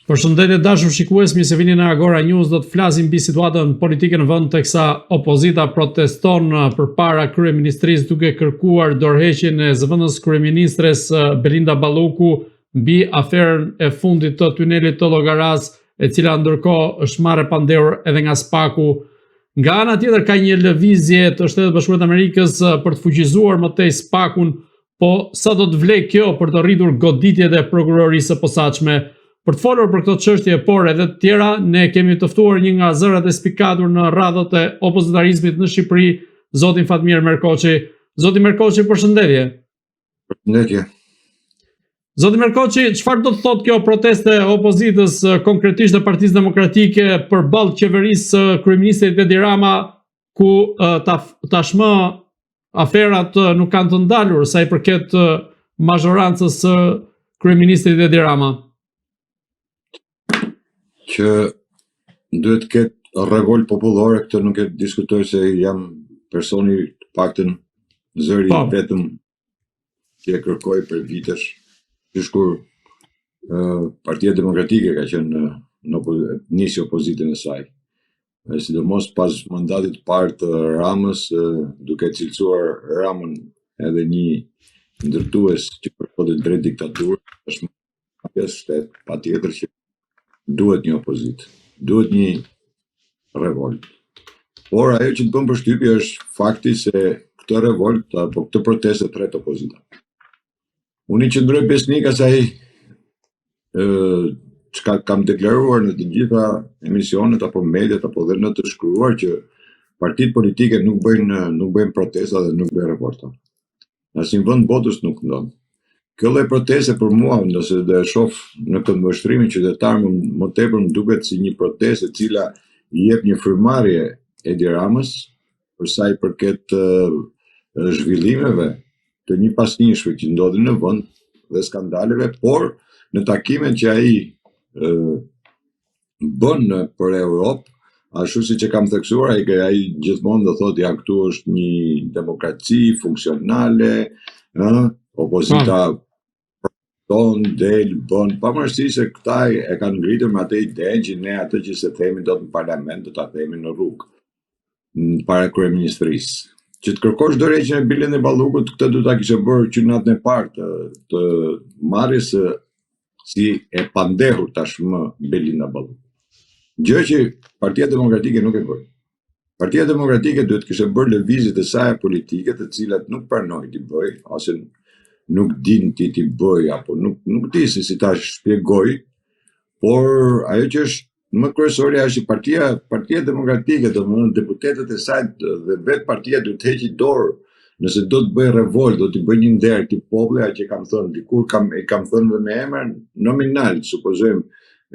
Përshëndetje dashur shikues, mirë se vini në Agora News. Do të flasim mbi situatën politike në vend teksa opozita proteston përpara kryeministrisë duke kërkuar dorëheqjen e zëvendës kryeministres Belinda Balluku mbi aferën e fundit të tunelit të Llogaras, e cila ndërkohë është marrë pandehur edhe nga Spaku. Nga ana tjetër ka një lëvizje të Shtetet Bashkuara të Amerikës për të fuqizuar më tej Spakun, po sa do të vlej kjo për të rritur goditjet e prokurorisë së posaçme? Për të folur për këto çështje, por edhe të tjera, ne kemi të ftuar një nga zërat e spikatur në radhët e opozitarizmit në Shqipëri, zotin Fatmir Merkoçi. Zoti Merkoçi, përshëndetje. Përshëndetje. Zoti Merkoçi, çfarë do të thotë kjo proteste e opozitës, konkretisht e Partisë Demokratike, përballë qeverisë së kryeministrit Edi Rama, ku tashmë aferat nuk kanë të ndalur sa i përket mazhorancës së kryeministrit Edi Rama? Që duhet të ketë revolt popullore, këtë nuk e diskutoj se jam personi të paktën zëri vetëm që e kërkoj për vitesh, kur Partia Demokratike ka qenë nisi opozitën e saj. Sidomos pas mandatit të parë të Ramës, duke cilësuar Ramën edhe një ndërtues që përkëtet drejt diktaturë, është më shtet, patjetër që duhet një opozitë, duhet një revolt. Por ajo që të bën përshtypje është fakti se këtë revolt apo këtë protestë tret opozita. Unë i qëndroj besnik asaj çka kam deklaruar në të gjitha emisionet apo mediat apo dhe në të shkruar, që partitë politike nuk bëjnë protesta dhe nuk bëjnë revolta. Në asnjë vend botës nuk ndodh. Kjo lloj proteste për mua, nëse do e shoh në këndvështrimin qytetar, më tepër më duket si një protestë e cila i jep një frymëmarrje Edi Ramës për sa i përket zhvillimeve të një pasnjëshme që ndodhin në vend dhe skandaleve, por në takimet që ai bën për Europë, ashtu siç e kam theksuar, ai gjithmonë do thotë ja këtu është një demokraci funksionale, opozita del bën, pavarësisht se këta e kanë ngritur me atë idenë që ne atë që se themi dot në parlament do ta themi në rrugë, para kryeministrisë. Që të kërkosh dorëheqjen e Belinda Ballukut, këtë do ta kishe bërë që natën e parë të marrjes si e pandehur tashmë Belinda Balluku. Gjë që Partia Demokratike nuk e bën. Partia Demokratike duhet kishte bërë lëvizjet e saj politike, të cilat nuk pranoi t'i bëj, ose nuk din ti t'i bëj, apo nuk di si ta shpjegoj, por ajo që është më kryesorja është Partia Demokratike, domethënë deputetët e saj dhe vetë partia duhet të heqë dorë nëse do të bëj revolt, do t'i bëj një nder këtij populli, që kam thënë dikur, kam thënë dhe me emër nominal, supozojmë,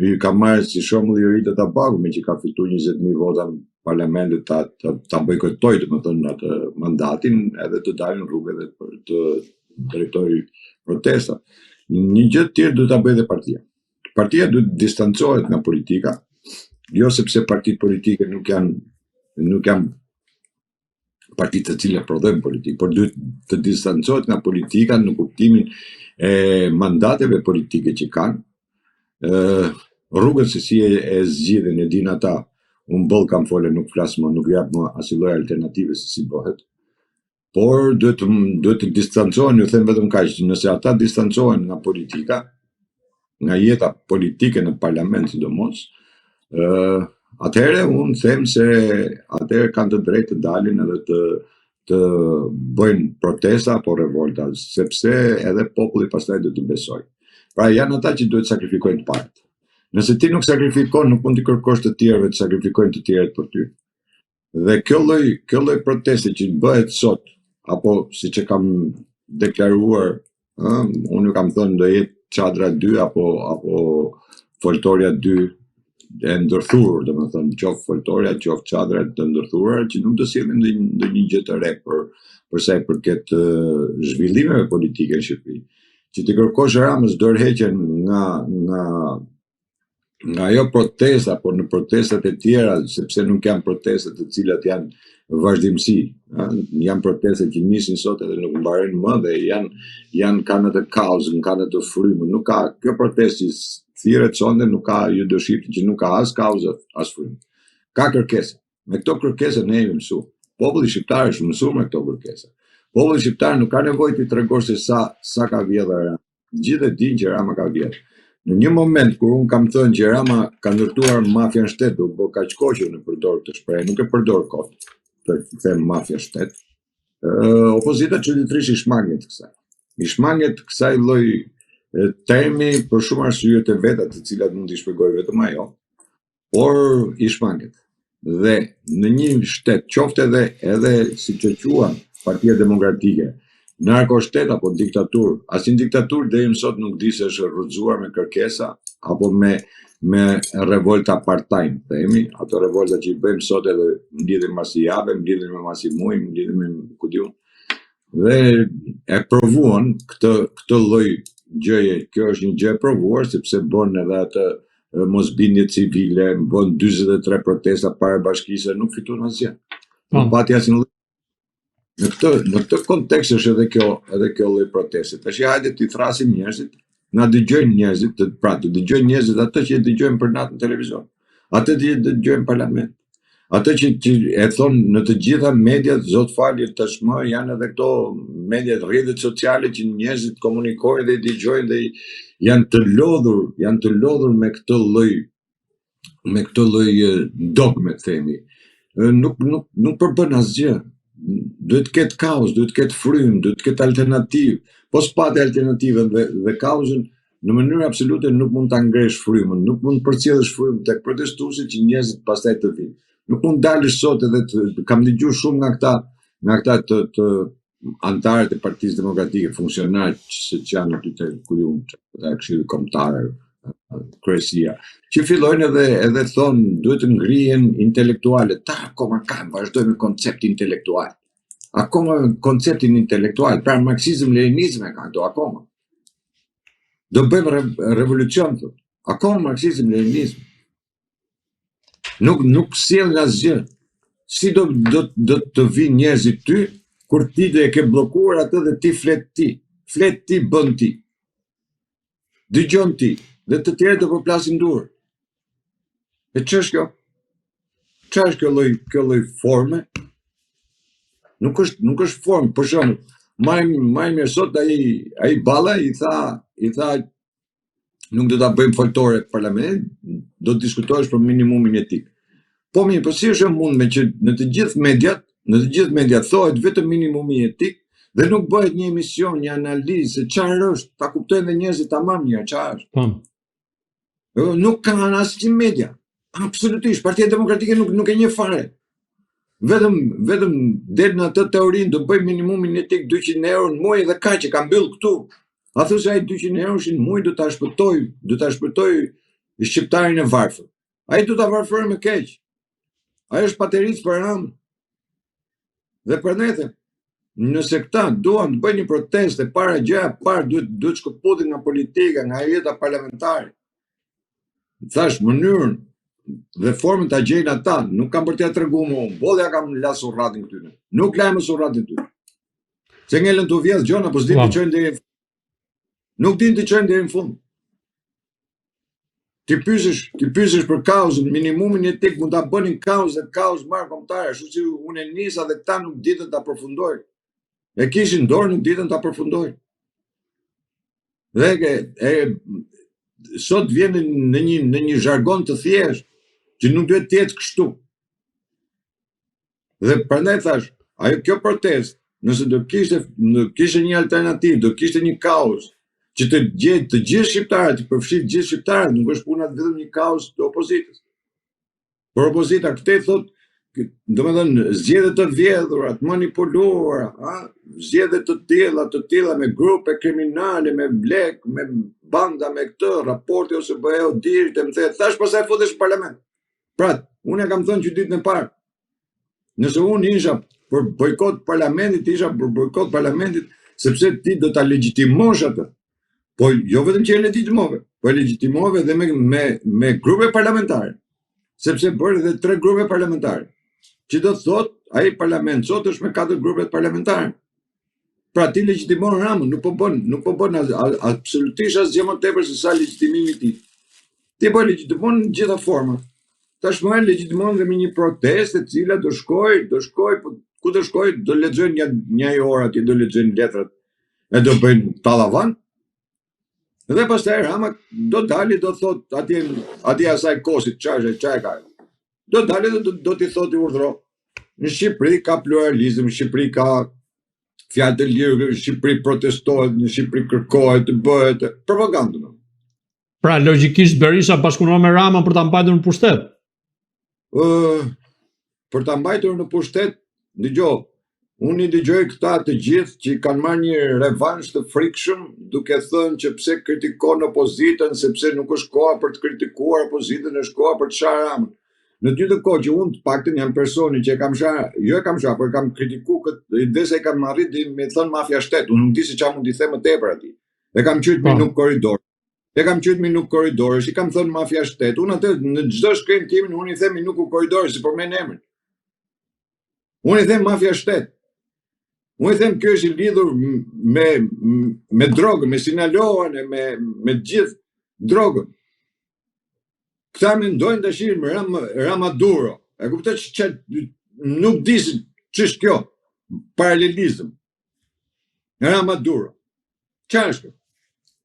i ka marrë si shembull Jorita Tabaku, me që ka fituar 20.000 vota në parlamentet, ta bojkotoj domethënë atë mandatin, edhe të dalin në rrugë edhe për të drejtoj protesta. Një gjë tjetër duhet ta bëjë dhe partia. Partia duhet të distancohet nga politika, jo sepse partitë politike nuk janë partitë të cilat prodhojnë politikë, por duhet të distancohet nga politika në kuptimin e mandateve politike që kanë. Rrugën se si e zgjidhen e din ata. Unë boll kam folë, nuk flas më, nuk jap më asnjë lloj alternative se si bëhet. Por duhet të distancohen, ju them vetëm kaq, nëse ata distancohen nga politika, nga jeta politike në parlament sidomos, atëherë unë them se atëherë kanë të drejtë të dalin edhe të bëjnë protesta apo revolta, sepse edhe populli pastaj do t'i besojë. Pra janë ata që duhet sakrifikojnë të parët. Nëse ti nuk sakrifikon, nuk mund t'i kërkosh të tjerëve të sakrifikojnë të tjerët për ty. Dhe kjo lloj proteste që bëhet sot, apo siç e kam deklaruar, unë kam thënë do jetë çadra 2 apo foltoria 2 e ndërthurur, domethënë qoftë foltoria, qoftë çadra të ndërthuara, që nuk do sillin ndonjë gjë të re për sa i përket zhvillimeve politike në Shqipëri. Që ti kërkosh Ramës dorëheqjen nga ajo protesta, por në protestat e tjera, sepse nuk janë protestat të cilat janë vazhdimsi, janë protestat që nisin sot edhe nuk mbaren më dhe kanë atë kaos, kanë atë frymë, nuk ka kjo protestë thirret sonde, nuk ka ju dëshirë që nuk ka as kauzë, as frymë. Ka kërkesa. Me këto kërkesa ne jemi mësuar. Populli shqiptar është mësuar me këto kërkesa. Populli shqiptar nuk ka nevojë të tregosh se sa ka vjedhur Rama. Gjithë e dinë që Rama ka vjedhur. Në një moment kur unë kam thënë që Rama ka ndërtuar mafia në shtet, do ka çkoqur në përdor këtë shprehje, nuk e përdor kot të them mafia shtet. Opozita çuditërisht i shmanget kësaj. I shmanget kësaj lloj termi për shumë arsye të veta, të cilat mund t'i shpjegoj vetëm ajo, por i shmanget. Dhe në një shtet, qoftë edhe si që quan Partia Demokratike, narkoshtet apo diktaturë, asin diktaturë deri më sot nuk di se është rrëzuar me kërkesa apo me revolta part-time, themi, ato revolta që i bëjmë sot edhe mblidhen masi jabe, mblidhen me masi muj, mblidhen me kudiun. Dhe e provuan këtë lloj gjëje, kjo është një gjë e provuar sepse bën edhe atë mosbindje civile, bën 43 protesta para bashkisë, nuk fituan asgjë. Nuk pati asnjë lloj. Në këtë kontekst është edhe kjo lloj proteste. Tash hajde t'i thrasim njerëzit, na dëgjojnë njerëzit, të dëgjojnë njerëzit atë që dëgjojnë për natë në televizion, atë që dëgjojnë në parlament, atë që e thon në të gjitha mediat, zot falje tashmë janë edhe këto mediat rrjetet sociale që njerëzit komunikojnë dhe dëgjojnë dhe janë të lodhur me këtë lloj dogme, themi. Nuk përbën asgjë. Duhet të ketë kaos, duhet të ketë frymë, duhet të ketë alternativë. Po s'pati alternativën dhe kaosën në mënyrë absolute nuk mund ta ngresh frymën, nuk mund të përcjellësh frymën tek protestuesit që njerëzit pastaj të vinë. Nuk mund dalësh sot edhe kam dëgjuar shumë nga këta të antarët e Partisë Demokratike, funksionarë që janë aty te Këshilli Kombëtar, kryesia, që fillojnë edhe thonë duhet të ngrihen intelektualet. Ta akoma kanë, vazhdojnë me konceptin intelektual. Akoma konceptin intelektual, pra marksizëm, leninizëm e kanë do akoma. Do bëjmë revolucion, thotë. Akoma marksizëm, leninizëm. Nuk sjellin asgjë. Si do të vinë njerëzit ty kur ti do e ke bllokuar atë dhe ti flet ti bën ti. Dëgjon ti. Dhe të tjerë do përplasin durë. E ç'është kjo? Ç'është kjo lloj forme? Nuk është formë, për shembull, marrim sot ai Balla i tha nuk do ta bëjmë foltore në parlament, do të diskutohesh për minimumin etik. Po mirë, po si është e mundme që në të gjithë mediat thohet vetëm minimumi etik dhe nuk bëhet një emision, një analizë se çfarë është, ta kuptojnë dhe njerëzit tamam mirë çfarë është. Nuk kanë asnjë media. Absolutisht, Partia Demokratike nuk e njeh fare. Vetëm del në atë teorinë do bëj minimumin etik 200 euro në muaj dhe kaq e ka mbyll këtu. A thosë ai 200 euro në muaj do ta shpëtoj shqiptarin e varfër. Ai do ta varfëroj me keq. Ai është pateric për Ramën. Dhe prandaj them, nëse këta duan të bëjnë një protestë para duhet shkëputin nga politika, nga jeta parlamentare. Thash mënyrën dhe formën ta gjejnë ata, nuk kam për t'ia treguar unë, bollja kam la surratin këtyre. Nuk lajmë surratin ty. Se ngelen të vjedh gjona, po s'din të çojnë deri nuk din të çojnë deri në fund. Ti pyesesh për kauzën, minimumin etik mund ta bënin kauzë marrë kombëtare, ashtu si unë nisa dhe këta nuk ditën ta përfundojnë. E kishin dorë, nuk ditën ta përfundojnë. Dhe sot vjen në një zhargon të thjeshtë që nuk duhet të jetë kështu. Dhe prandaj thash, kjo protestë, nëse do kishte një alternativë, do kishte një kaos që të gjithë shqiptarët, të përfshirë gjithë shqiptarët, nuk është puna vetëm një kaos të opozitës. Por opozita këtë thotë, domethënë zgjedhje të vjedhura, të manipuluara, zgjedhje të tilla me grupe kriminale, me blek, me banda, me këtë, raporti ose bëheu dirit e më the, thash pastaj futesh në parlament. Pra, unë e kam thënë që ditën e parë. Nëse unë isha për bojkot parlamentit, sepse ti do ta legjitimosh atë. Po jo vetëm që e legjitimove, po e legjitimove edhe me grupe parlamentare. Sepse bërë edhe 3 grupe parlamentare. Që do të thotë, ai parlament sot është me 4 grupe parlamentare. Pra ti legjitimon Ramën, nuk po bën absolutisht asgjë më tepër se sa legjitimimi i tij. Ti po legjitimon në gjitha forma. Tashmë legjitimon dhe me një protestë e cila do shkoj, po ku do shkoj, do lexojnë një orë atje, do lexojnë letrat e do bëjnë tallavan. Dhe pastaj Rama do dali, do thot atje asaj kosit, çfarë ka. Do dali dhe do t'i thotë urdhro. Në Shqipëri ka pluralizëm, në Shqipëri ka fjalë të lirë, në Shqipëri protestohet, në Shqipëri kërkohet të bëhet propagandë. Pra logjikisht Berisha bashkëpunon me Rama për ta mbajtur në pushtet. Për ta mbajtur në pushtet, dëgjoj, unë i dëgjoj këta të gjithë që kanë marrë një revansh të frikshëm, duke thënë që pse kritikon opozitën, sepse nuk është koha për të kritikuar opozitën, është koha për të sharë Ramën. Në dy të kohë që unë të paktën jam personi që por kam kritiku këtë, dhe se kam arrit me thënë mafia shtet, unë nuk di se çfarë mund t'i them më tepër atij. E kam qyt me nuk korridor. I kam thënë mafia shtet. Unë atë në çdo shkrim timin unë i them nuk korridor, si për me emrin. Unë i them mafia shtet. Unë i them kjo është i lidhur me drogën, me Sinaloën, me gjithë drogën. Këta mendojnë tash me Ramaduro. E kuptoj që nuk di ç'është kjo paralelizëm. Ramaduro. Ç'është kjo?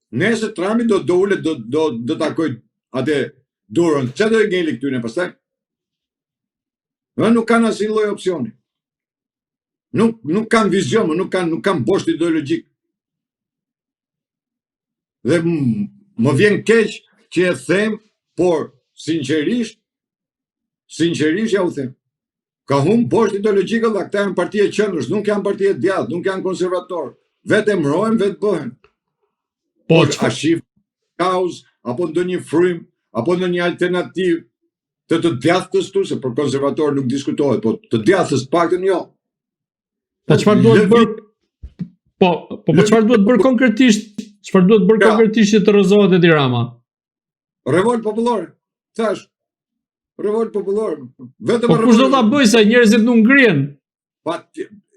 Nëse Trumpi do ulet do takoj atë Duron. Çfarë do i ngeli këtyre pastaj? Nuk kanë asnjë lloj opsioni. Nuk kanë vizion, nuk kanë boshtë ideologjik. Dhe më vjen keq që e them, por sinqerisht ja u them. Ka humbë boshtë ideologjike dhe këta janë partia e qendrës, nuk janë partia e djathtë, nuk janë konservatorë. Vetë emrohen, vetë bëhen. Po a shif kauz, apo ndonjë frym, apo ndonjë alternativë të djathtës tu, se për konservatorë nuk diskutohet, po të djathtës paktën jo. Po çfarë duhet bërë? Po çfarë duhet bërë konkretisht? Çfarë duhet bërë konkretisht që të rrëzohet e Rama? Revolt popullore. Thash. Revolt popullore. Po kush do ta bëjë sa njerëzit nuk ngrihen?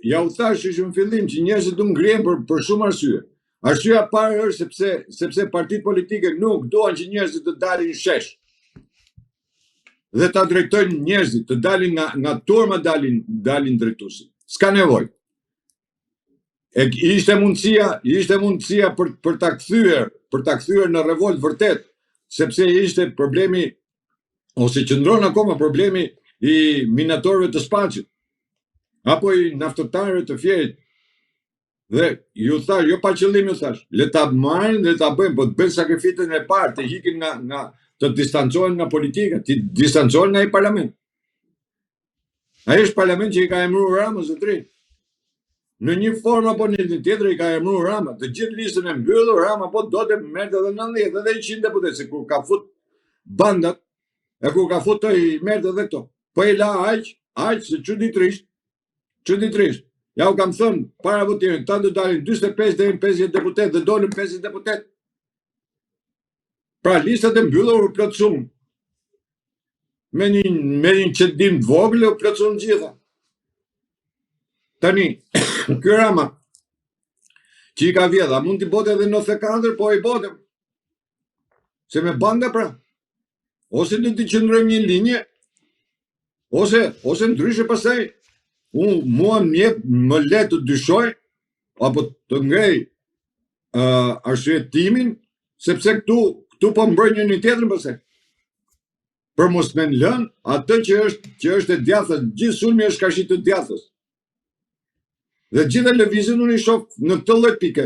Ja u thash që në fillim që njerëzit nuk ngrihen për shumë arsye. Arsyeja e parë është sepse partitë politike nuk duan që njerëzit të dalin shesh. Dhe ta drejtojnë njerëzit, të dalin nga turma dalin drejtuesi. S'ka nevojë. Ishte mundësia për ta kthyer në revolt vërtet, sepse ishte problemi ose qëndron akoma problemi i minatorëve të Spaçit apo i naftëtarëve të Fierit. Dhe ju thash, jo pa qëllim ju thash, le ta marrin dhe ta bëjnë, po të bëjnë sakrificën e parë, të hikin të distancohen nga politika, të distancohen nga i parlament. Ai është parlament që i ka emëruar Rama zotëri. Në një formë apo në një tjetër i ka emëruar Rama. Të gjithë listën e mbyllur, Rama po do të merrte edhe 90 edhe 100 deputet, se kur ka fut bandat, e kur ka fut i merrte edhe këto. Po i la aq se çuditërisht. Ja u kam thënë para votimit, ta do dalin 45 deri në 50 deputet dhe dolën 50 deputet. Pra listat e mbyllur u plotësuan. Me një qëndim të vogël u plotësuan gjitha. Tani, ky Rama që i ka vjedha, mund t'i bote edhe 94, po i bote. Se me banda pra. Ose do t'i qëndrojmë një linje, ose ndryshe pastaj, mua më le të dyshoj, apo të ngrej arsyetimin, sepse këtu po mbrojnë një tjetrin pastaj. Për mos me lënë atë që është e djathtas, gjithë sulmi është kashit të djathtas. Dhe gjithë lëvizjen unë i shoh në këtë lloj pike.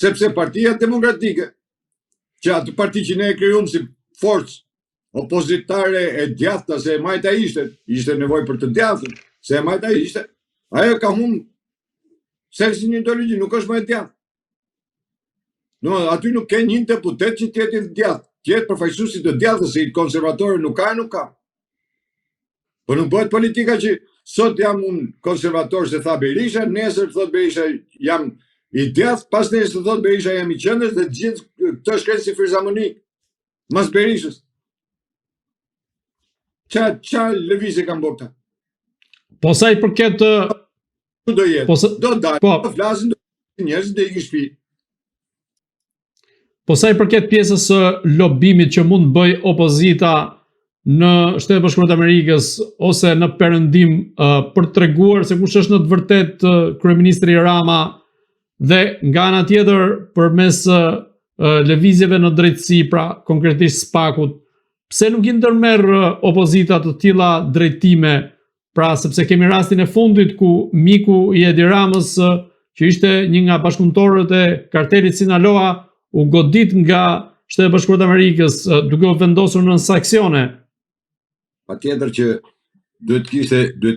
Sepse Partia Demokratike, që atë parti që ne e krijuam si forcë opozitare e djathta, se e majta ishte nevojë për të djathtën, se e majta ishte, ajo ka humbur selsin një ideologji, nuk është më e djathtë. No, aty nuk ke një deputet që tjetë i djathtë, tjetë përfaqësuesi të djathtës, se i konservatorë nuk ka. Po nuk bëhet politika që sot jam unë konservator se tha Berisha, nesër thot Berisha jam i djathtë, pas nesër thot Berisha jam i qendrës, dhe gjithë këtë shkrenë si Firzamonik, mas Berishës. Qa lëvizje kanë bërë këta? Po sa i përket do jetë, do dalë, do flasin, do njerëzit dhe i kishpi. Po sa i përket pjesës së lobimit që mund bëj opozita në Shtetet e Bashkuara të Amerikës ose në Perëndim për treguar se kush është në të vërtet kryeministri Rama dhe nga ana tjetër përmes lëvizjeve në drejtësi, pra konkretisht SPAK-ut, pse nuk i ndërmerr opozita të tilla drejtime, pra sepse kemi rastin e fundit ku miku i Edi Ramës, që ishte një nga bashkëpunëtorët e kartelit Sinaloa, u godit nga Shtetet e Bashkuara të Amerikës duke u vendosur në sanksione. Patjetër që duhet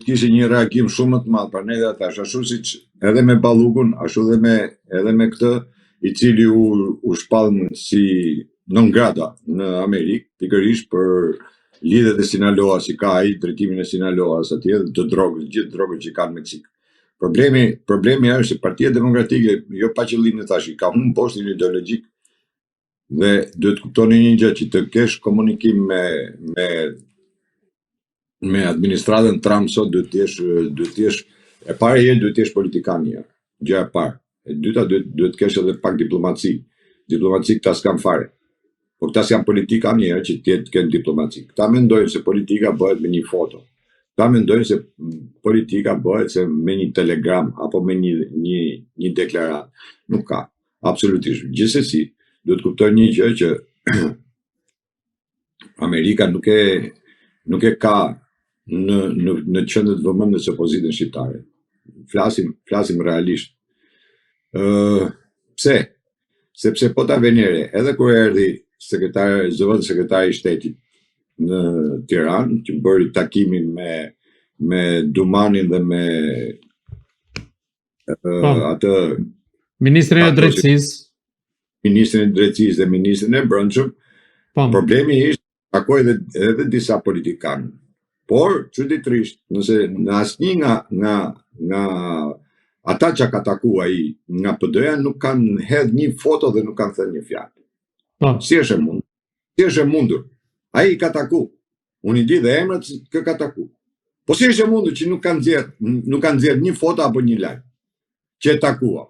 kishte një reagim shumë më të madh, pra ne thash, ashtu siç edhe me Ballukun, ashtu edhe me këtë, i cili u shpall si non grata në Amerikë, pikërisht për lidhet e Sinaloa, si ka ai drejtimin e Sinaloas atje, të drogës, gjithë drogët që kanë në Meksik. Problemi është se Partia Demokratike, jo pa qëllim të thash, ka humbur postin ideologjik dhe duhet kuptoni një gjë, që të kesh komunikim me administratën Trump sot duhet të jesh e para duhet të jesh politikan një, gjë e parë. E dyta duhet të kesh edhe pak diplomaci. Diplomaci këta s'kan fare. Po këta s'kan politika një që të kenë diplomaci. Këta mendojnë se politika bëhet me një foto. Këta mendojnë se politika bëhet se me një telegram apo me një deklarat. Nuk ka. Absolutisht. Gjithsesi, duhet kuptoj një gjë që Amerika nuk e ka në qendër të vëmendjes së opozitës shqiptare. Flasim realisht. Pse? Sepse po ta venere, edhe kur erdhi zëvendës sekretari i shtetit në Tiranë, që bëri takimin me Dumanin dhe me atë Ministrin e Drejtësisë. Ministrin e Drejtësisë dhe Ministrin e Brendshëm. Problemi ishte takoi edhe disa politikanë. Por, çuditërisht, nëse në asnjë nga ata që ka taku ai nga PD-ja nuk kanë hedh një foto dhe nuk kanë thënë një fjalë. Si është e mundur? Si është e mundur? Ai ka taku. Unë i di dhe emrat që ka taku. Po si është e mundur që nuk kanë nxjerr një foto apo një lajm që e takua?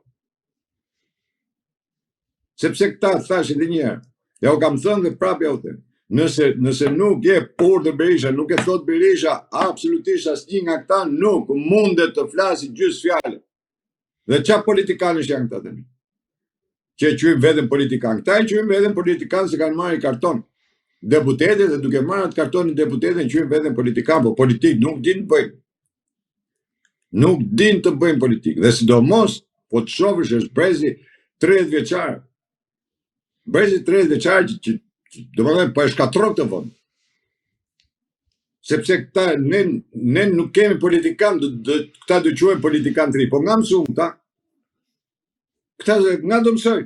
Sepse këta thash edhe një herë, ja u kam thënë dhe prapë ja u them. Nëse nuk je urdhër Berisha, nuk e thot Berisha, absolutisht asnjë nga këta nuk mundet të flasë gjysmë fjalë. Dhe çfarë politikanësh janë këta tani? Që e quajnë veten politikan. Këta e quajnë veten politikan se kanë marrë karton. Deputetët dhe duke marrë atë kartonin deputetën e quajnë veten politikan, po politik nuk din të bëjnë. Nuk din të bëjnë politik. Dhe sidomos, po të shohësh është Brezi 30 vjeçar. Brezi 30 vjeçar që domethënë po e shkatron këtë vend. Sepse këta ne nuk kemi politikan, këta do quhen politikan të ri, po nga mësuam këta. Këta nga do mësoj.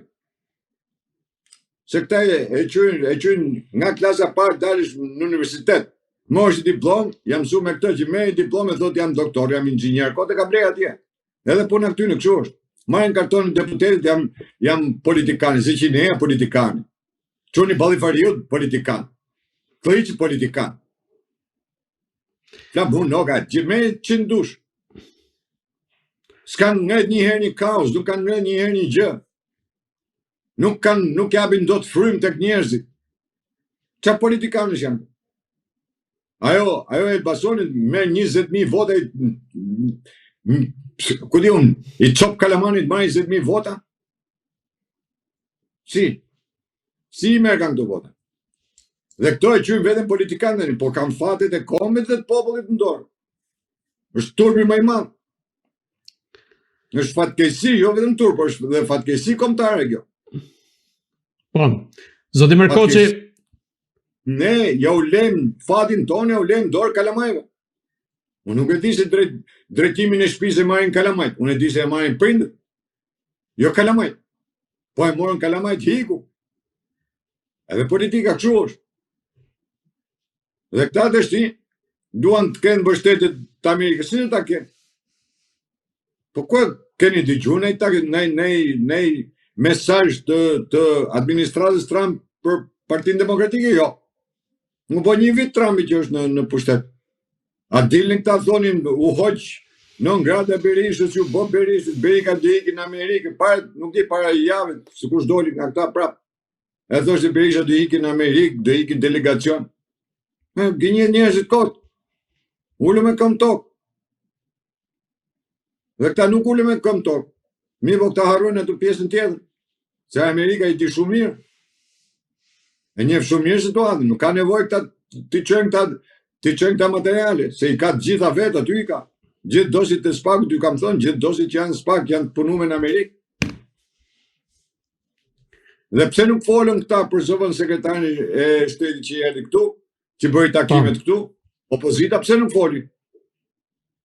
Se këta e quajnë nga klasa parë dalësh në universitet. Mosh diplom, jam mësuar me këtë që merr diplom e thotë jam doktor, jam inxhinier, kote ka blej atje. Edhe puna këty në kështu është. Marrin kartonin deputetit, jam politikan, Zeqineja politikan. Çuni Ballifariut politikan. Kliç politikan. La bu noga, gjithme që ndush. S'kan ngret një herë një kaos, nuk kanë ngret një herë një gjë. Nuk japin dot frym tek njerëzit. Qa politikanësh janë? Ajo Elbasoni merr 20.000 vota, ku di unë, i çop Kalamanit marr 20.000 vota? Si i merr kanë këto vota? Dhe këto e quajnë veten politikanë, po kanë fatet e kombit dhe të popullit në dorë. Është turpi më i madh. Është fatkeqësi, jo vetëm turp, por është dhe fatkeqësi kombëtare kjo. Po. Zoti Merkoçi, ne ja u lëm fatin tonë, ja u lëm dorë Kalamajve. Unë nuk e di se drejtimin e shtëpisë e marrin Kalamajt. Unë e di se e marrin prindët. Jo Kalamajt. Po e morën Kalamajt hiku. Edhe politika kështu është. Dhe këta të shti duan të kenë mbështetjet të Amerikës, si në ta kenë? Po ku keni dëgjuar nej mesazh të administratës Trump për Partinë Demokratike? Jo. Nuk po një vit Trumpi që është në pushtet. A dilnin këta thonin u hoq non grata Berishës, ju bë Berishës, Beri ka dhe ikin në Amerikë, nuk di para javë, se kush doli nga këta prapë. E thoshte Berisha do ikin në Amerikë, do ikin delegacion. Gënjet njerëzit kot. Ulëm me këm tokë. Dhe këta nuk ulëm me këm tokë. Mi po këta harrojnë atë pjesën tjetër. Se Amerika i di shumë mirë. E njeh shumë mirë situatën, nuk ka nevojë këta të çojnë këta materiale, se i ka të gjitha vet aty i ka. Gjithë dosit e SPAK, ty kam thënë, gjithë dosit që janë SPAK janë të punuar në Amerikë. Dhe pse nuk folën këta për zovën sekretarin e shtetit që erdhi këtu, që bëri takimet këtu, opozita pse nuk foli?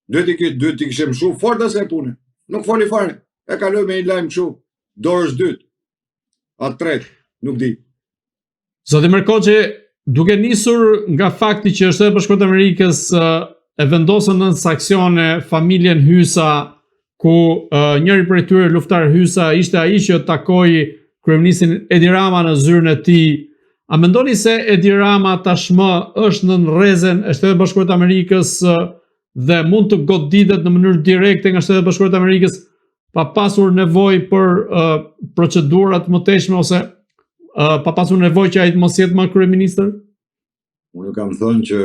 Duhet i kishim shumë fort asaj pune. Nuk foli fare. E kaloi me një lajm kështu, dorës dytë. A tretë, nuk di. Zoti Merkoçi, duke nisur nga fakti që Shtetet e Bashkuara të Amerikës e vendosën në sanksione familjen Hysa, ku njëri prej tyre luftar Hysa ishte ai që takoi kryeministin Edi Rama në zyrën e tij. A mendoni se Edi Rama tashmë është në rrezen e Shtetet e Bashkuara të Amerikës dhe mund të goditet në mënyrë direkte nga Shtetet e Bashkuara të Amerikës pa pasur nevojë për procedura të mëtejshme ose pa pasur nevojë që ai të mos jetë më kryeministër? Unë kam thënë që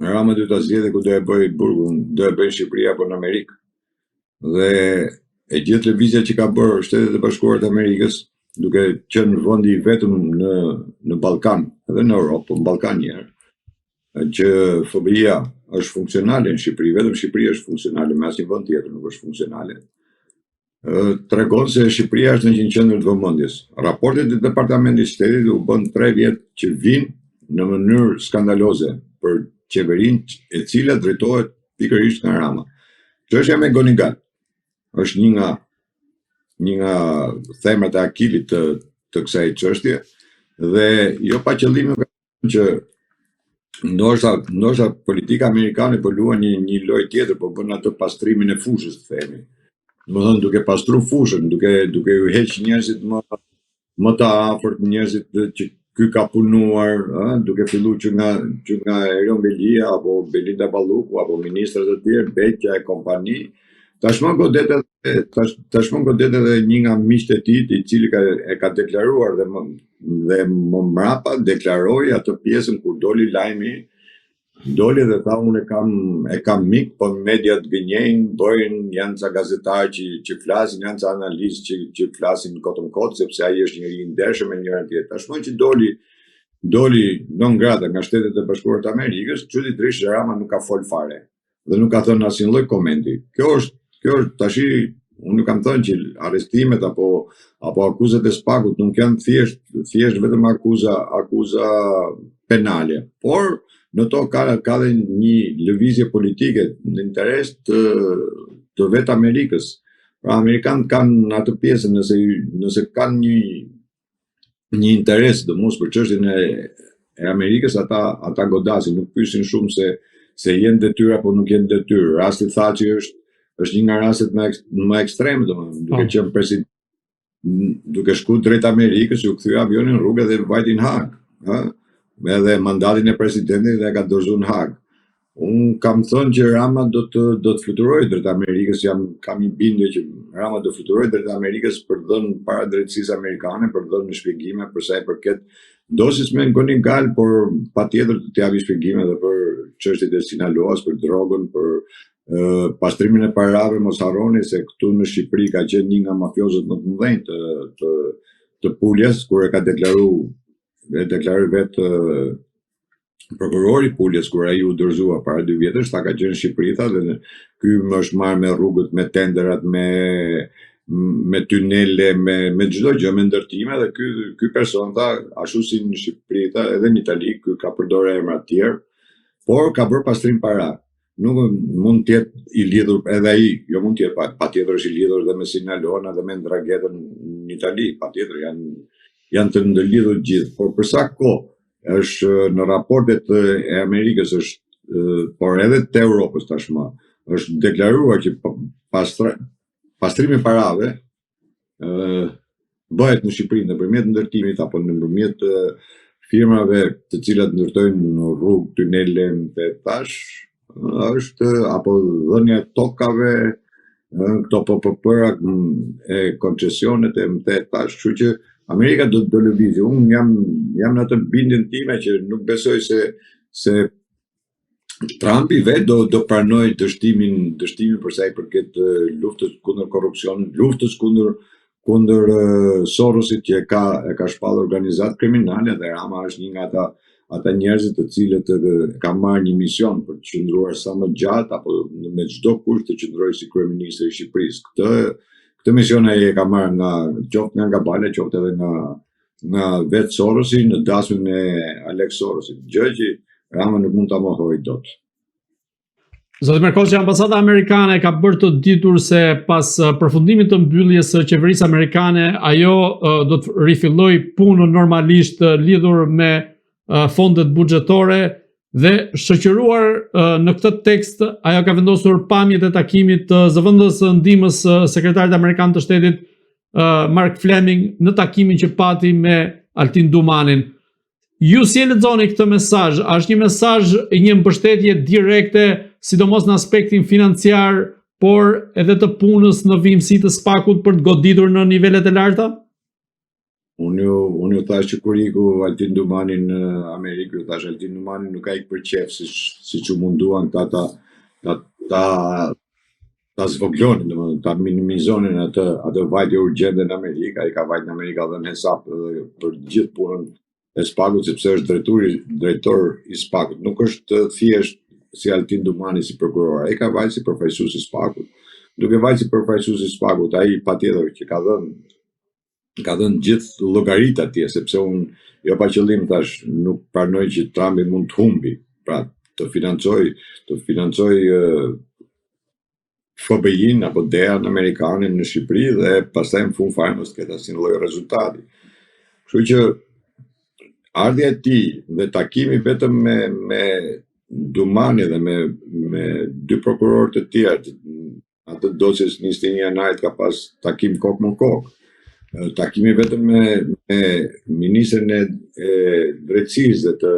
Rama duhet ta zgjedhë ku do e bëjë burgun, do e bëjë Shqipëri apo në Amerikë. Dhe e gjithë lëvizja që ka bërë Shtetet e Bashkuara të Amerikës, duke qenë vendi vetëm në Ballkan, edhe në Europë, po në Ballkan një herë, që FBI-a është funksionale në Shqipëri, vetëm Shqipëria është funksionale, me asnjë vend tjetër nuk është funksionale. Tregon se Shqipëria është në një qendër të vëmendjes. Raportet e Departamentit të Shtetit u bën 3 vjet që vinë në mënyrë skandaloze për qeverinë e cila drejtohet pikërisht nga Rama. Çështja me Gonigat është një nga themrat e akilit të kësaj çështje dhe jo pa qëllim që ndoshta politika amerikane po luan një lojë tjetër, po bën atë pastrimin e fushës, të themi. Domethënë duke pastru fushën, duke u heq njerëzit më të afërt, njerëzit që ky ka punuar, duke filluar që nga Erion Belia apo Belinda Balluku apo ministrat e tjerë, Beqja e kompani. Tashmë godet edhe një nga miqtë e tij, i cili e ka deklaruar dhe më mbrapa deklaroi atë pjesën kur doli lajmi. Doli dhe tha unë e kam mik, po mediat gënjejnë, janë ca gazetarë që flasin, janë ca analistë që flasin kotën kot, sepse ai është njëri i ndershëm me njëra tjetër. Tashmë që doli non grata nga Shtetet e Bashkuara të Amerikës, çuditërisht Rama nuk ka fol fare dhe nuk ka thënë asnjë lloj komenti. Kjo është tashi, unë nuk kam thënë që arrestimet apo akuzat e SPAK-ut nuk janë thjesht vetëm akuza penale, por në to ka dhe një lëvizje politike në interes të vetë Amerikës. Pra Amerikanët kanë atë pjesën, nëse kanë një interes dëmos për çështjen e Amerikës, ata godasin, nuk pyesin shumë se jenë detyrë apo nuk jenë detyrë. Rasti Thaçi është një nga rastet më ekstreme, domethënë, duke qenë president, duke shkuar drejt Amerikës, u kthye avionin në rrugë dhe vajti në Hag, edhe mandatin e presidentit dhe ka dorëzuar në Hag. Unë kam thënë që Rama do të fluturojë drejt Amerikës, kam një bindje që Rama do fluturojë drejt Amerikës për dhënë para drejtësisë amerikane, për dhënë shpjegime për sa i përket dosis me Gonigal, por patjetër të japi shpjegime edhe për çështjet e Sinaloas, për drogën, për pastrimin e parave. Mos harroni se këtu në Shqipëri ka qenë një nga mafiozët më të mëdhenj të Puljes, kur e ka deklaroi vetë prokurori Puljes, kur ai u dorëzua para 2 vjetësh, ta ka qenë në Shqipëri, tha, dhe ky më është marrë me rrugët, me tenderat, me tunele, me çdo gjë, me ndërtime, dhe ky person, tha, ashtu si në Shqipëri, tha, edhe në Itali, ky ka përdorur emra të tjerë, por ka bërë pastrim para. Nuk mund të jetë i lidhur edhe ai, jo mund të jetë, patjetër është i lidhur dhe me Sinaloa dhe me Ndrangetën në Itali, patjetër janë të ndërlidhur gjithë, por për sa kohë është në raportet e Amerikës por edhe të Europës tashmë, është deklaruar që pastrimi parave bëhet në Shqipëri nëpërmjet ndërtimit apo nëpërmjet firmave të cilat ndërtojnë në rrugë, tunele, të tash, është apo dhënia e tokave, këto PPP-ra e koncesionet e tash, kështu që Amerika do lëvizë. Unë jam në atë bindjen time që nuk besoj se Trumpi vetë do pranoj dështimin për sa i përket luftës kundër korrupsionit, luftës kundër Sorosit që e ka shpallë organizat kriminale, dhe Rama është një nga ata njerëzit të cilët ka marrë një mision për të qëndruar sa më gjatë apo me çdo kusht të qëndrojë si kryeministri i Shqipërisë. Këtë mision ai e ka marrë qoftë nga Ngabale, qoftë edhe nga vetë Sorosi në dasmin e Alex Sorosit. Gjë që Rama nuk mund ta mohojë dot. Zoti Merkoçi, ambasada amerikane ka bërë të ditur se pas përfundimit të mbylljes së qeverisë amerikane, ajo do të rifillojë punën normalisht lidhur me fondet buxhetore, dhe shoqëruar në këtë tekst, ajo ka vendosur pamjet e takimit të zëvendës së ndihmës sekretarit amerikan të shtetit Mark Fleming në takimin që pati me Altin Dumanin. Ju si e lexoni këtë mesazh? Është një mesazh i një mbështetje direkte, sidomos në aspektin financiar, por edhe të punës në vimësi të SPAK-ut për të goditur në nivelet e larta? Unë ju thash që kur iku Altin Dumani në Amerikë, ju thash Altin Dumani nuk ka ikë për qef siç u munduan ta zvoglonin, domethënë ta minimizonin atë vajtje urgjente në Amerikë. Ai ka vajt në Amerikë dhe në hesap për gjithë punën e SPAK-ut, sepse është drejtor i SPAK-ut. Nuk është thjesht si Altin Dumani si prokuror, ai ka vajt si përfaqësues i SPAK-ut. Duke vajt si përfaqësues i SPAK-ut, ai patjetër që ka dhënë gjithë llogarit atje, sepse unë jo pa qëllim thash, nuk pranoj që Trumpi mund të humbi, pra të financoj FBI-n apo DEA-n amerikane në Shqipëri dhe pastaj në fund fare mos ketë asnjë lloj rezultati. Kështu që ardhja e tij dhe takimi vetëm me Dumani dhe me dy prokurorë të tjerë, atë dosjes 21 janarit ka pas takim kokë më kokë. Takimi vetëm me ministrin e drejtësisë dhe të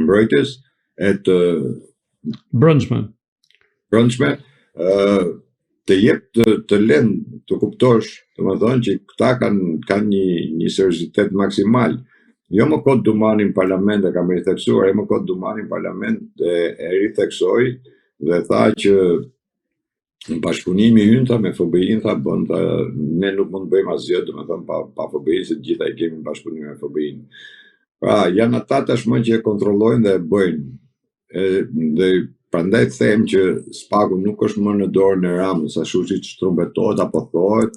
mbrojtjes e të Brendshme, të jep të lënë të kuptosh, domethënë që këta kanë një seriozitet maksimal. Jo më kot Dumani në parlament e kam ritheksuar, jo më kot Dumani në parlament e ritheksoi dhe tha që në bashkëpunimi hynta me FBI-n, tha ne nuk mund të bëjmë asgjë, domethënë pa FBI, se gjitha i kemi bashkëpunim me FBI-n. Pra janë ata tashmë që e kontrollojnë dhe e bëjnë. Dhe prandaj them që SPAK-u nuk është më në dorën e Ramës, ashtu siç trumbetohet apo thohet,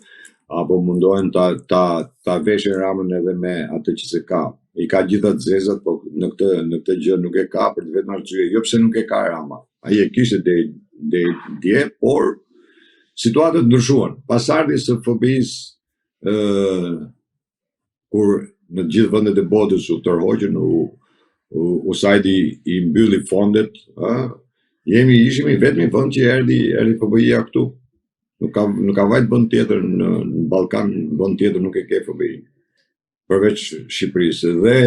apo mundohen ta veshin Ramën edhe me atë që se ka. I ka gjitha të zezat, por në këtë gjë nuk e ka për të vetëm arsye, jo pse nuk e ka Rama. Ai e kishte deri dje, por situatat ndryshuan. Pas ardhjes së FBI-s, kur në të gjithë vendet e botës u tërhoqën, USAID i mbylli fondet, ishim i vetmi vend që erdhi FBI-ja këtu. Nuk ka vajt vend tjetër në Ballkan, vend tjetër nuk e ke FBI, përveç Shqipërisë. Dhe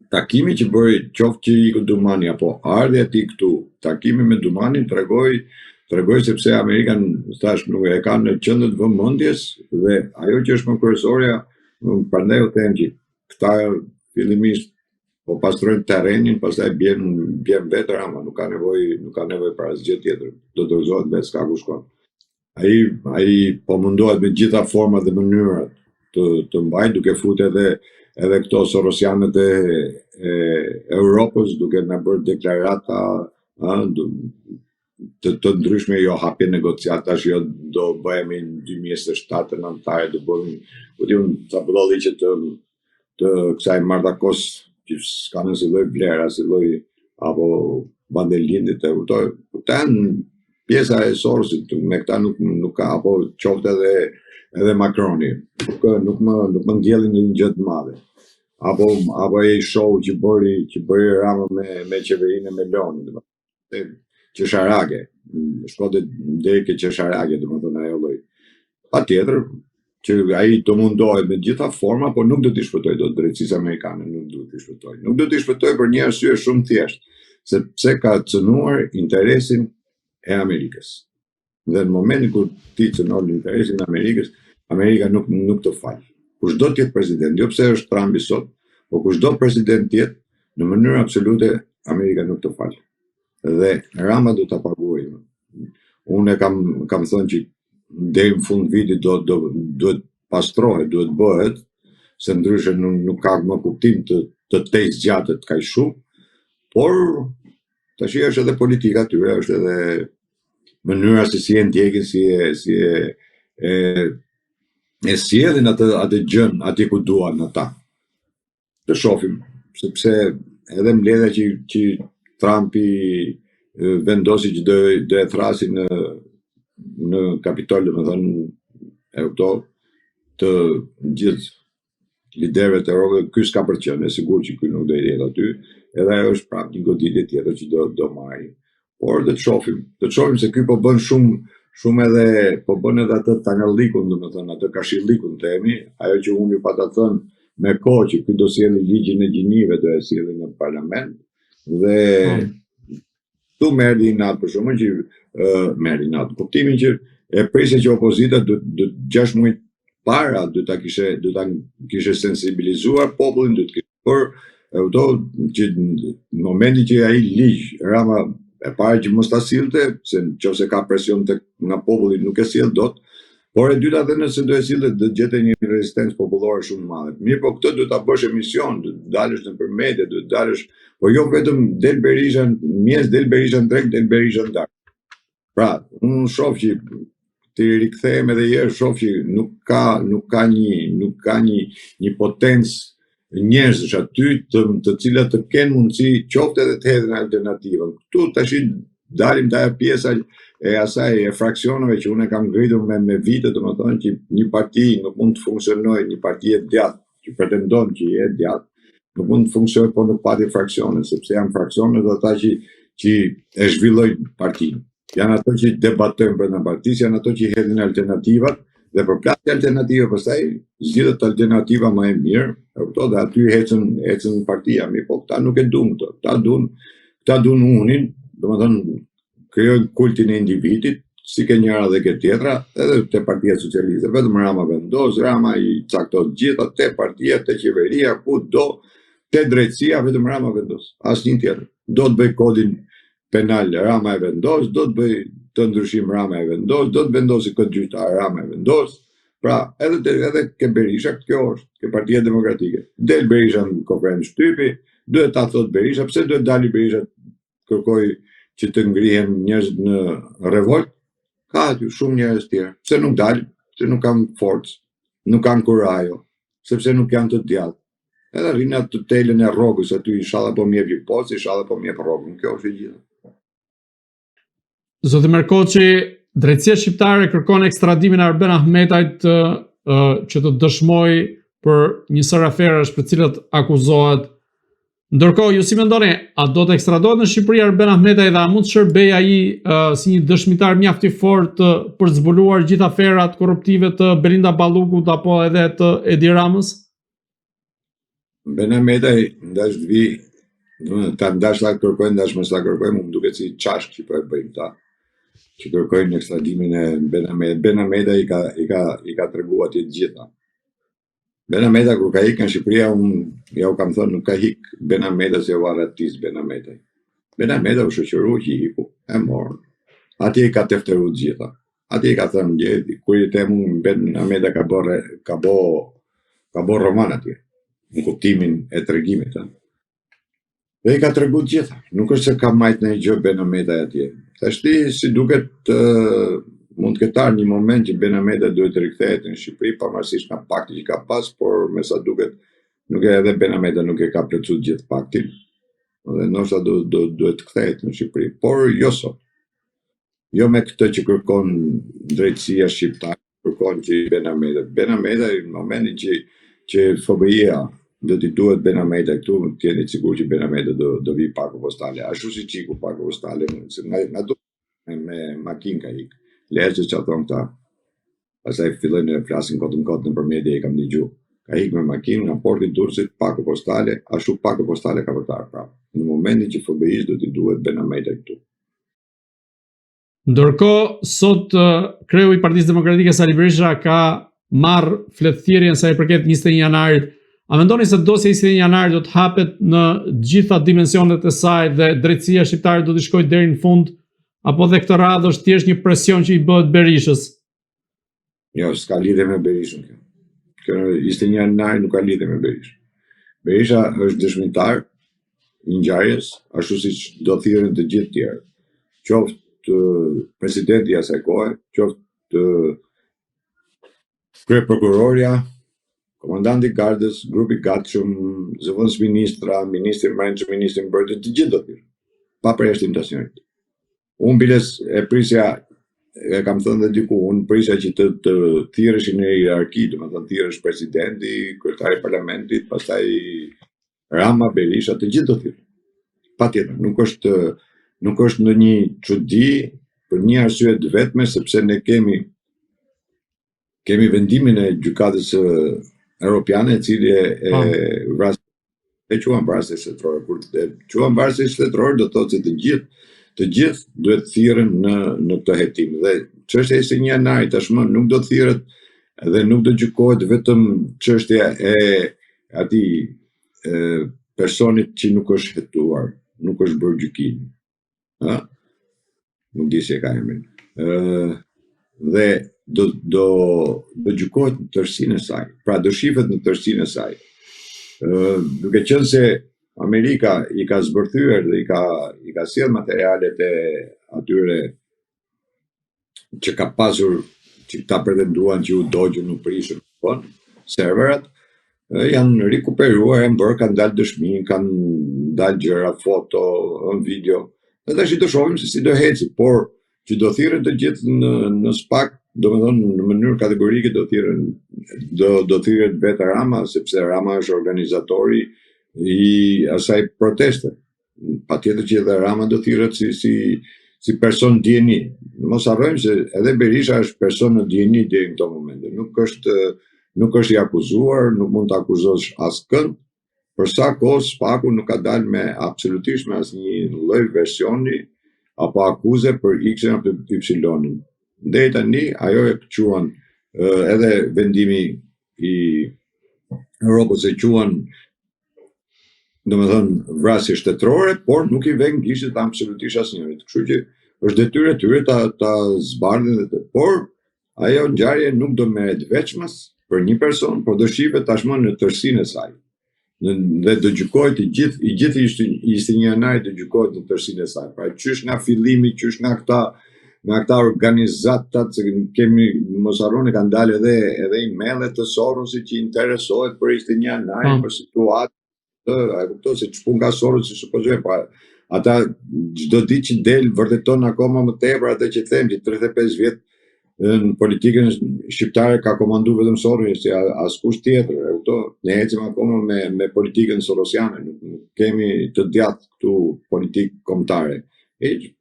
takimi që bëri qoftë që i Dumani apo ardhja e tij këtu, takimi me Dumanin tregoj sepse Amerika thash nuk e ka në qendër të vëmendjes, dhe ajo që është më kryesorja, prandaj u them që këta fillimisht po pastrojnë terrenin, pastaj bjen vetë Rama, nuk ka nevojë për asgjë tjetër. Do dorëzohet vetë, s'ka ku shkon. Ai po mundohet me gjitha format dhe mënyrat të mbajë, duke futur edhe këto sorosianët e Europës, duke na bërë deklarata të ndryshme, jo hapje negociatash, jo do bëhemi në 2027 anëtare, do bëhemi ca bullolli që të kësaj marrëdakos që s'ka në si lloj vlera, si lloj apo vandelindit e utoj. Këta pjesa e Sorosit, me këta nuk ka, apo qoftë edhe Macroni, nuk më ndjellin në një gjë të madhe. Apo ai show që bëri Rama me qeverinë e Meloni, qesharake, shkote deri ke qesharake, domethënë ajo lloj. Patjetër që ai do mundohet me gjitha forma, por nuk do t'i shpëtoj dot drejtësisë amerikane, nuk do t'i shpëtoj. Nuk do t'i shpëtoj për një arsye shumë thjeshtë, sepse ka cënuar interesin e Amerikës. Dhe në momentin kur ti cënon interesin e Amerikës, Amerika nuk të fal. kushdo të jetë president, jo pse është Trumpi sot, po kushdo president të jetë, në mënyrë absolute Amerika nuk të falë. Dhe Rama do ta paguajë. Unë kam thënë që deri në fund vitit duhet pastrohet, duhet bëhet, se ndryshe nuk ka më kuptim të tej zgjatet kaq shumë, por tash është edhe politika tyre, është edhe mënyra se si e ndjekin, si e sjellin atë gjën aty ku duan ata. Të shohim, sepse edhe mbledhja që Trumpi vendosi që do e thrasi në Kapitol, domethënë e kuptoj, të gjithë liderëve të Evropës, ky s'ka për qenë, e sigurt që ky nuk do i jetë aty, edhe ajo është prapë një goditje tjetër që do marrë. Por do të shohim se ky po bën shumë edhe po bën edhe atë tangallikun, domethënë atë kashillikun themi, ajo që unë ju pata thënë me kohë që ky do sjellë ligjin e gjinive, do e sjellë në parlament dhe tu merri natë për shkakun që merri natë kuptimin që e prisë që opozita do 6 muaj para do ta kishe sensibilizuar popullin, do të kishte por që në momentin që ai ligj Rama e para që mos ta sillte, se nëse ka presion nga populli nuk e sill dot, por e dyta edhe nëse do e sillte do gjete një rezistencë popullore shumë e madhe. Mirë, po këtë do ta bësh emision, do të dalësh nëpër media, do të dalësh, po jo vetëm del Berisha mjes, del Berisha në drek, del Berisha në darkë. Pra, unë shoh që të rikthehem edhe herë, shoh që nuk ka një potencë njerëzish aty të cilat të kenë mundësi qoftë edhe të hedhin alternativën. Këtu tash dalim te ajo pjesa e asaj e fraksioneve që unë kam ngritur me vite, domethënë që një parti nuk mund të funksionojë, një parti e djathtë që pretendon që e djathtë, nuk mund të funksionojë po nuk pati fraksione, sepse janë fraksione dhe ata që e zhvillojnë partinë. Janë ato që debatojnë brenda partisë, janë ato që hedhin alternativat dhe përplas alternativa, pastaj zgjidhet alternativa më e mirë, dhe aty ecën partia, mirë, po këta nuk e duan këto. Këta duan unin, domethënë krijojnë kultin e individit, si ke njëra dhe ke tjetra, edhe te Partia Socialiste, vetëm Rama vendos, Rama i cakton gjitha, te partia, te qeveria, ku do, te drejtësia, vetëm Rama vendos, asnjë tjetër. Do të bëj kodin penal, Rama e vendos, do të bëj të ndryshim, Rama e vendos, do të vendosi kod gjyqtar, Rama e vendos. Pra, edhe ke Berisha, kjo është, ke Partia Demokratike. Del Berisha në konferencë shtypi, duhet ta thot Berisha, pse duhet dali Berisha kërkoj që të ngrihen njerëz në revolt? Ka aty shumë njerëz tjerë. Pse nuk dalin? Se nuk kanë forcë, nuk kanë kurajo, sepse nuk janë të djathtë. Edhe rinë atë telën e rrogës aty, inshallah po mjep një post, inshallah po mjep rrogën. Kjo është e gjithë. Zoti Merkoçi, drejtësia shqiptare kërkon ekstradimin e Arben Ahmetajt që të dëshmojë për një sër aferash për cilat akuzohet. Ndërkohë, ju si mendoni, a do të ekstradohet në Shqipëri Arben Ahmetaj dhe a mund të shërbejë ai si një dëshmitar mjaft i fortë për të zbuluar gjithë aferat korruptive të Belinda Ballukut apo edhe të Edi Ramës? Ben Ahmetaj ndash të vi, ta ndash ta kërkojnë, ndash mos ta kërkojnë, më duket si çashk që po e bëjnë ta, që kërkojnë ekstradimin e Ben Ahmetajt. Ben Ahmetaj i ka treguar atje të gjitha. Ben Ahmetaj kur ka ikë në Shqipëri, unë u kam thënë nuk ka hik Ben Ahmetaj se u arratist Ben Ahmetaj. Ben Ahmetaj u shoqërua që i hiku, e morën. Atje i ka tefteru të gjitha. Atje i ka thënë, kur i them unë Ben Ahmetaj ka bo roman atje, në kuptimin e tregimit. Dhe i ka tregu të gjitha. Nuk është se ka majt në gjë Ben Ahmetaj atje. Tashti si duket mund të ketar një moment që Ben Ahmetaj duhet të rikthehet në Shqipëri, pavarësisht nga pakti që ka pas, por me sa duket nuk edhe Ben Ahmetaj nuk e ka plotësuar gjithë paktin. Dhe ndoshta duhet të kthehet në Shqipëri, por jo sot. Jo me këtë që kërkon drejtësia shqiptare, kërkon që Ben Ahmetaj në momentin që FBI-a do t'i duhet Ben Ahmetaj këtu, t'jeni sigurt që Ben Ahmetaj do vi paku postale, ashtu si qiku paku postale, nga do me makinë ka ikë. Lehçë që thonë këta. Pastaj fillojnë të flasin kot në për media, i kam dëgjuar. Ka ikë me makinë nga porti i Durrësit, paku postale, ashtu paku postale ka vërtar prapë. Në momentin që FBI-s do t'i duhet Ben Ahmetaj këtu. Ndërkohë, sot kreu i Partisë Demokratike Sali Berisha ka marr fletëthirrjen sa i përket 21 janarit. A mendoni se dosja 21 janarit do të hapet në gjitha dimensionet e saj dhe drejtësia shqiptare do të shkojë deri në fund, apo dhe këtë radhë është thjesht një presion që i bëhet Berishës? Jo, s'ka lidhje me Berishën kjo. Kjo 21 janari nuk ka lidhje me Berishën. Berisha është dëshmitar i ngjarjes, ashtu siç do thirrën të gjithë tjerë. Qoftë presidenti i asaj kohe, qoftë krye prokuroria, komandanti i gardës, grupi i gatshëm, zëvendës ministra, ministri i brendshëm, ministri i mbrojtjes, të gjithë do thirrën, pa përjashtim të asnjërit. Unë biles e prisja, e kam thënë dhe diku, unë prisja që të thirreshin në hierarki, domethënë thirresh presidenti, kryetari i parlamentit, pastaj Rama, Berisha, të gjithë do thirrën. Patjetër, nuk është ndonjë çudi për një arsye të vetme, sepse ne kemi vendimin e gjykatës europiane, e cili e quan vrasje shtetërore. Kur e quan vrasje shtetërore, do thotë se të gjithë duhet thirrën në këtë hetim. Dhe çështja e 21 janarit tashmë nuk do thirret dhe nuk do gjykohet vetëm çështja e atij personit që nuk është hetuar, nuk është bërë gjykim. Nuk di se ka emrin. Dhe do gjykohet në tërësinë e saj. Pra do shihet në tërësinë e saj. Duke qenë se Amerika i ka zbërthyer dhe i ka sjell materialet e atyre që ka pasur, që ta pretenduan që u dogjën, u prishën, serverat, janë rikuperuar, janë bërë, kanë dalë dëshmi, kanë dalë gjëra, foto, video. Dhe tash do shohim se si do heci, por që do thirren të gjithë në SPAK, domethënë në mënyrë kategorike do thirret vetë Rama, sepse Rama është organizatori i asaj proteste. Patjetër që edhe Rama do thirret si person dieni. Mos harrojmë se edhe Berisha është person në dieni deri në këto momente. Nuk është i akuzuar, nuk mund të akuzosh askënd. Për sa kohë SPAK-u nuk ka dalë me absolutisht me asnjë lloj versioni apo akuze për X-in apo Y-in. Deri tani ajo e quan edhe vendimi i Europës e quan domethënë vrasje shtetërore, por nuk i vën gishtit absolutisht asnjërit. Kështu që është detyrë e tyre ta zbardhin dhe por ajo ngjarje nuk do merret veçmas për një person, por do shihet tashmë në tërësinë e saj. Dhe do gjykohet i gjithë 21 janari do gjykohet në tërësinë e saj. Pra qysh nga fillimi, qysh nga këta organizatat, se kemi mos harroni kanë dalë edhe emailë të Sorosit që interesohet për 21 janari, për situatë. A kupton se ç'pun nga Sorosi supozojmë, pa ata çdo ditë që del vërteton akoma më tepër atë që them, që 35 vjet në politikën shqiptare ka komandu vetëm Sorosi, si askush tjetër, e kupton? Ne ecim akoma me politikën sorosiane, nuk kemi të djathtë këtu politikë kombëtare.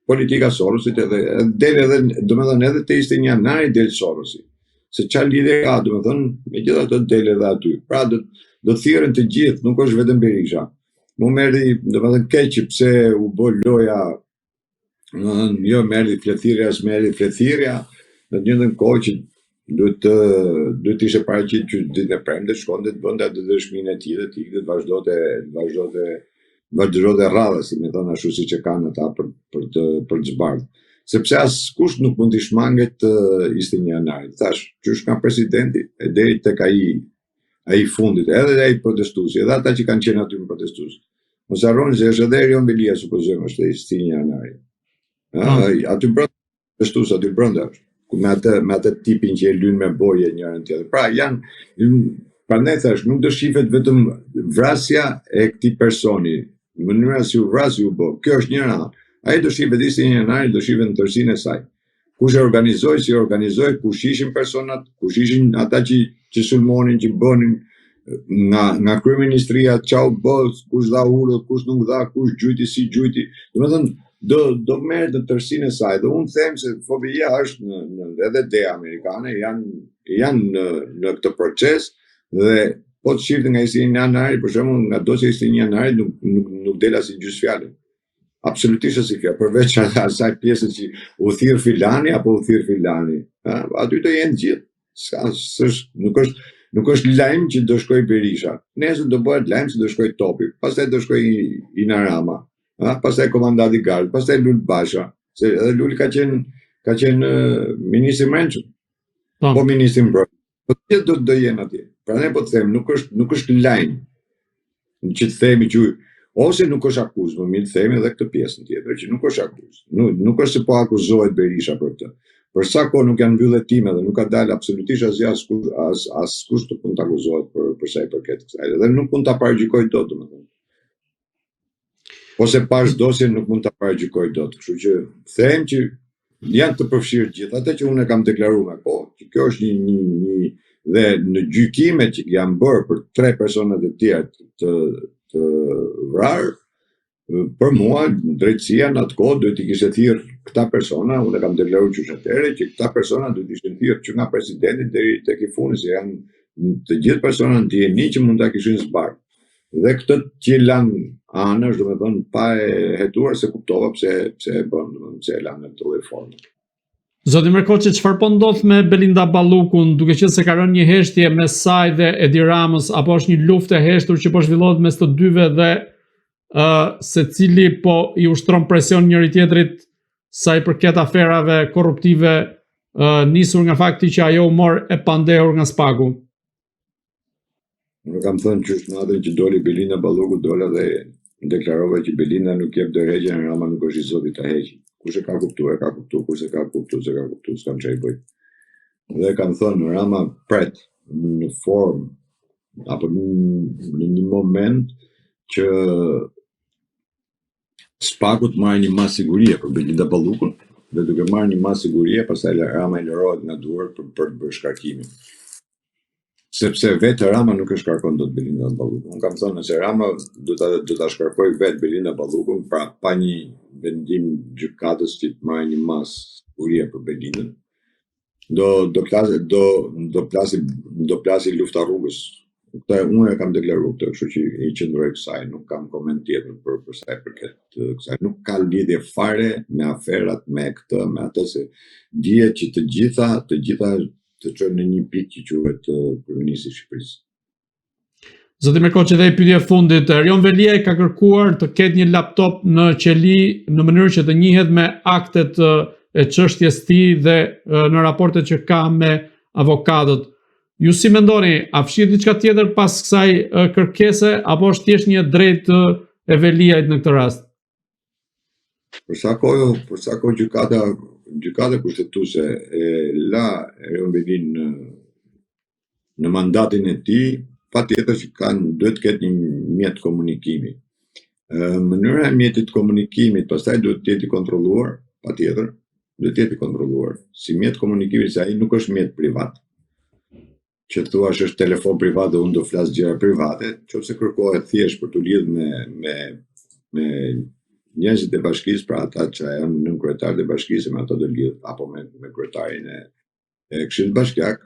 Politika Sorosit edhe del edhe, domethënë edhe te 21 janari del Sorosi. Se çfarë lidhje ka, domethënë, megjithatë del edhe aty. Pra do thirren të gjithë, nuk është vetëm Berisha. Mu merri, domethënë keq pse u bë loja, jo merri fletëthirrja, në të njëjtën kohë që duhet ishte paraqit që ditën e premte shkonte të bënte atë dëshminë e tij dhe të vazhdonte rradha, si më thon ashtu siç e kanë ata për të zbardhur. Sepse askush nuk mund t'i shmanget 21 janarit. Thash, qysh nga presidenti e deri tek ai fundit, edhe ai protestuesi, edhe ata që kanë qenë aty në protestues. Mos harroni se është edhe Erion Velia, supozojmë, është 21 janari. Aty brenda protestues aty brenda me atë tipin që e lyn me boje njërin tjetër. Pra prandaj thash, nuk do shihet vetëm vrasja e këtij personi, në mënyra si u vrasi u bë. Kjo është një radhë. Ai do shihet 21 janari, do shihet në tërësinë e saj. Kush e organizoi, si organizoi, kush ishin personat, kush ishin ata që sulmonin, që bënin nga kryeministria, çau bë, kush dha urë, kush nuk dha, kush gjujti, si gjujti. Domethënë do merret në tërësinë e saj. Dhe unë them se FBI është edhe DEA amerikane janë në këtë proces dhe po të shifte nga 21 janari, për shembull, nga dosja 21 janari nuk del asnjë gjys fjalë. Absolutisht asnjë fjalë, përveç asaj pjesës që u thirr filani apo u thirr filani. Aty do jenë gjithë, Nuk është lajm që do shkoj Berisha. Nesër do bëhet lajm që do shkoj Topi, pastaj do shkoj Ina Rama, pastaj komandanti Gal, pastaj Lul Basha, se edhe Luli ka qenë ministri i Brendshëm. Po ministri i Mbrojtjes. Po ti do jenë atje. Prandaj po të them, nuk është lajm që të themi që ose nuk është akuzë, më mirë të themi edhe këtë pjesën tjetër që nuk është akuzë. Nuk është se po akuzohet Berisha për këtë. Për sa kohë nuk janë mbyllë time dhe nuk ka dalë absolutisht askush të mund të akuzohet për sa i përket kësaj. Dhe nuk mund ta paragjykoj dot, domethënë. Ose pas dosjen nuk mund ta paragjykoj dot. Kështu që them që janë të përfshirë gjithë ato që unë kam deklaruar, po, që kjo është një dhe në gjykimet që janë bërë për 3 personat e tjerë të vrarë, për mua drejtësia në atë kohë duhet i kishte thirrë këta persona, unë kam deklaruar që atëherë që këta persona duhet i ishin thirrë që nga presidenti deri tek i fundit, se janë të gjithë persona në dieni që mund ta kishin zbarë. Dhe këtë që lanë anësh, domethënë pa e hetuar, se kuptova pse e bën, pse e lanë në këtë formë. Zoti Merkoçi, çfarë po ndodh me Belinda Ballukun, duke qenë se ka rënë një heshtje mes saj dhe Edi Ramës, apo është një luftë e heshtur që po zhvillohet mes të dyve dhe secili po i ushtron presion njëri tjetrit sa i përket aferave korruptive nisur nga fakti që ajo u mor e pandehur nga Spaku? Unë kam thënë që natën që doli Belinda Balluku, dola dhe deklarova që Belinda nuk jep dorëheqjen, Rama nuk është i zotit ta heqë. Kush e ka kuptuar, kurse ka kuptuar, s'kam çfarë bëj. Dhe kam thënë Rama pret në formë apo në një moment që Spaku të marrë një masë sigurie për Belinda Ballukun, dhe duke marrë një masë sigurie, pastaj Rama i lërohet nga duart për të bërë shkarkimin. Sepse vetë Rama nuk e shkarkon dot Belinda Ballukun. Unë kam thënë se Rama do ta shkarkoj vetë Belinda Ballukun, pra pa një vendim gjykatës që të marrë një masë sigurie për Belindën. Do plasi lufta rrugës. Unë e kam deklaruar këtë, kështu që i qëndroj kësaj, nuk kam koment tjetër për sa i përket kësaj. Nuk ka lidhje fare me aferat, me këtë, me atë, se dihet që të gjitha të çojnë në një pikë që quhet kryeministri i Shqipërisë. Zoti Merkoçi, dhe i pyetje fundit, Erion Veliaj ka kërkuar të ketë një laptop në qeli në mënyrë që të njihet me aktet e çështjes tij dhe në raportet që ka me avokatët. Ju si mendoni, a fshihet diçka tjetër pas kësaj kërkese, apo është thjesht një drejtë e Veliajt në këtë rast? Për sa kohë gjykata kushtetuese e la Erion Velin në mandatin e tij, patjetër që duhet të ketë një mjet komunikimi. Mënyra e mjetit komunikimit pastaj duhet të jetë i kontrolluar, patjetër, duhet të jetë i kontrolluar. Si mjet komunikimi, se ai nuk është mjet privat. Që thua është telefon privat dhe unë do flas gjëra private, nëse kërkohet thjesht për të lidhur me njerëzit e bashkisë, pra ata që janë nën kryetarët e bashkisë, me ato do lidh, apo me kryetarin e Këshillit Bashkiak,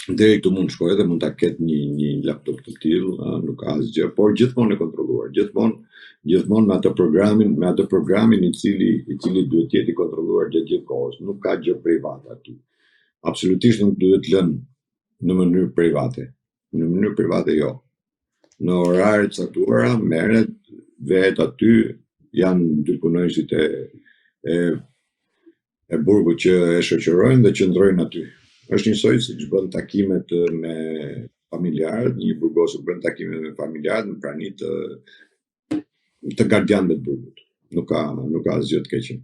deri këtu mund të shkojë dhe mund ta ketë një laptop të tillë, nuk ka asgjë, por gjithmonë e kontrolluar, gjithmonë me atë programin i cili duhet të jetë i kontrolluar gjatë gjithë kohës, nuk ka gjë private aty. Absolutisht nuk duhet lënë në mënyrë private. Në mënyrë private jo. Në orare të caktuara merret, vetë aty janë dy punonjësit e burgut që e shoqërojnë dhe qëndrojnë aty. Është njësoj siç bën takimet me familjarët, një burgosur bën takimet me familjarët në prani të gardianëve të burgut. Nuk ka asgjë të keqe.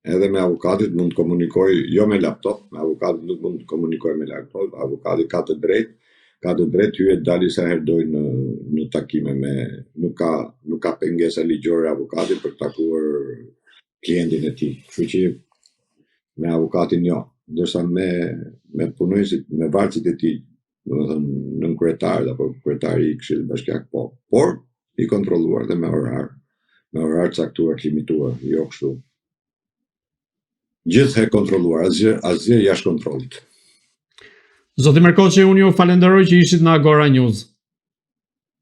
Edhe me avokatit mund të komunikoj, jo me laptop, me avokatit nuk mund të komunikoj me laptop, avokati ka të drejtë hyet dali sa herë doj në takime nuk ka pengesa ligjore avokatit për të takuar klientin e tij. Kështu që me avokatin jo, ndërsa me punonjësit, me varësit e tij, domethënë nën kryetarët apo kryetari i Këshillit Bashkiak, po, por i kontrolluar dhe me orar caktuar, limituar, jo kështu. Gjithë e kontrolluar, asgjë jashtë kontrollit. Zoti Merkoçi, unë ju falenderoj që ishit në Agora News.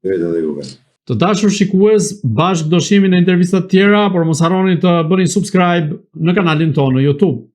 Edhe juve. Të dashur shikues, bashkë do shihemi në intervista të tjera, por mos harroni të bëni subscribe në kanalin tonë në YouTube.